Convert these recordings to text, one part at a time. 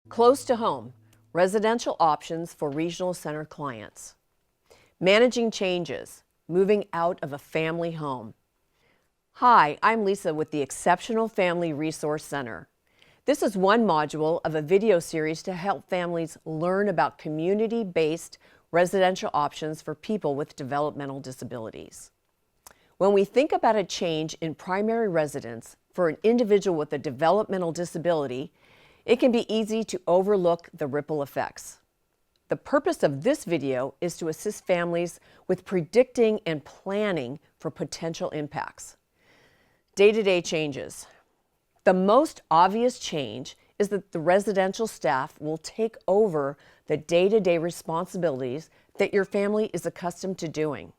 Close to home, residential options for regional center clients. Managing changes, moving out of a family home. Hi, I'm Lisa with the Exceptional Family Resource Center. This is one module of a video series to help families learn about community-based residential options for people with developmental disabilities. When we think about a change in primary residence for an individual with a developmental disability, it can be easy to overlook the ripple effects. The purpose of this video is to assist families with predicting and planning for potential impacts. Day-to-day changes. The most obvious change is that the residential staff will take over the day-to-day responsibilities that your family is accustomed to doing.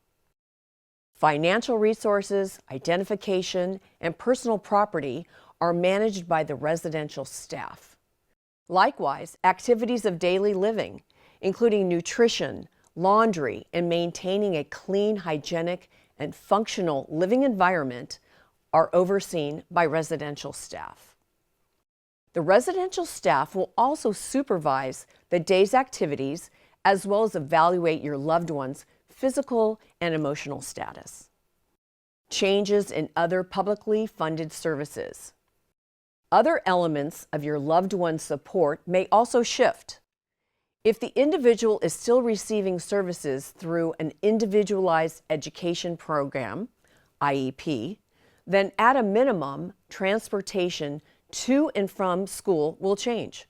Financial resources, identification, and personal property are managed by the residential staff. Likewise, activities of daily living, including nutrition, laundry, and maintaining a clean, hygienic, and functional living environment, are overseen by residential staff. The residential staff will also supervise the day's activities as well as evaluate your loved one's physical and emotional status. Changes in other publicly funded services. Other elements of your loved one's support may also shift. If the individual is still receiving services through an individualized education program, IEP, then at a minimum, transportation to and from school will change.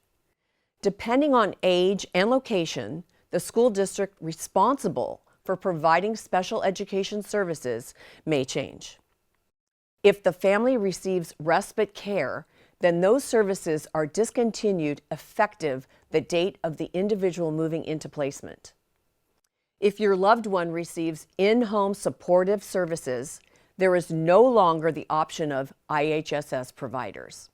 Depending on age and location, the school district responsible for providing special education services may change. If the family receives respite care, then those services are discontinued effective the date of the individual moving into placement. If your loved one receives in-home supportive services, there is no longer the option of IHSS providers.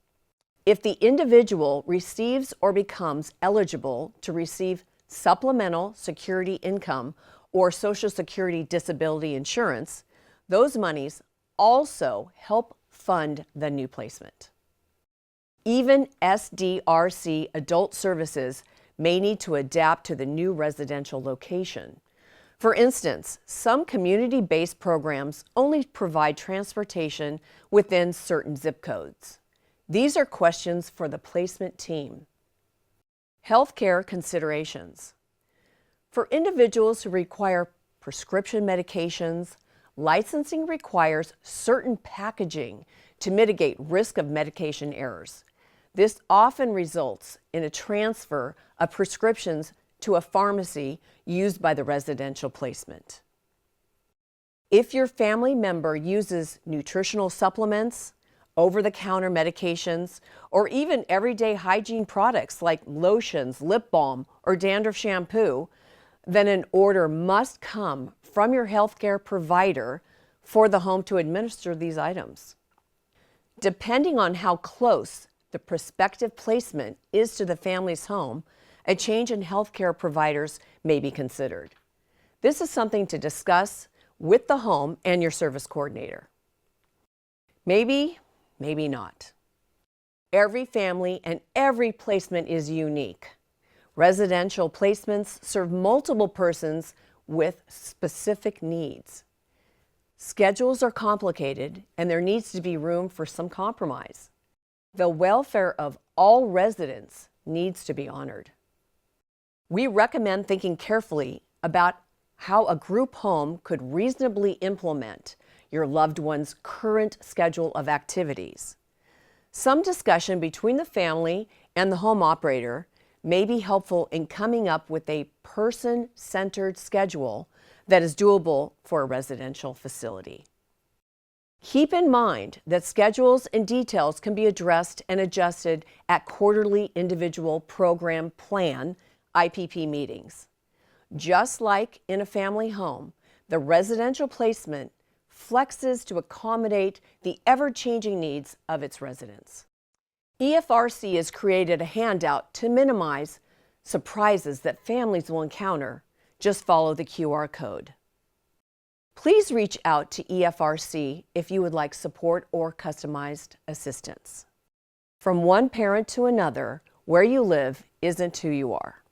If the individual receives or becomes eligible to receive supplemental security income or Social Security disability insurance, those monies also help fund the new placement. Even SDRC adult services may need to adapt to the new residential location. For instance, some community-based programs only provide transportation within certain zip codes. These are questions for the placement team. Healthcare considerations. For individuals who require prescription medications, licensing requires certain packaging to mitigate risk of medication errors. This often results in a transfer of prescriptions to a pharmacy used by the residential placement. If your family member uses nutritional supplements, over-the-counter medications, or even everyday hygiene products like lotions, lip balm, or dandruff shampoo, then an order must come from your healthcare provider for the home to administer these items. Depending on how close the prospective placement is to the family's home, a change in healthcare providers may be considered. This is something to discuss with the home and your service coordinator. Maybe, maybe not. Every family and every placement is unique. Residential placements serve multiple persons with specific needs. Schedules are complicated, and there needs to be room for some compromise. The welfare of all residents needs to be honored. We recommend thinking carefully about how a group home could reasonably implement your loved one's current schedule of activities. Some discussion between the family and the home operator may be helpful in coming up with a person-centered schedule that is doable for a residential facility. Keep in mind that schedules and details can be addressed and adjusted at quarterly individual program plan IPP meetings. Just like in a family home, the residential placement flexes to accommodate the ever-changing needs of its residents. EFRC has created a handout to minimize surprises that families will encounter. Just follow the QR code. Please reach out to EFRC if you would like support or customized assistance. From one parent to another, Where you live isn't who you are.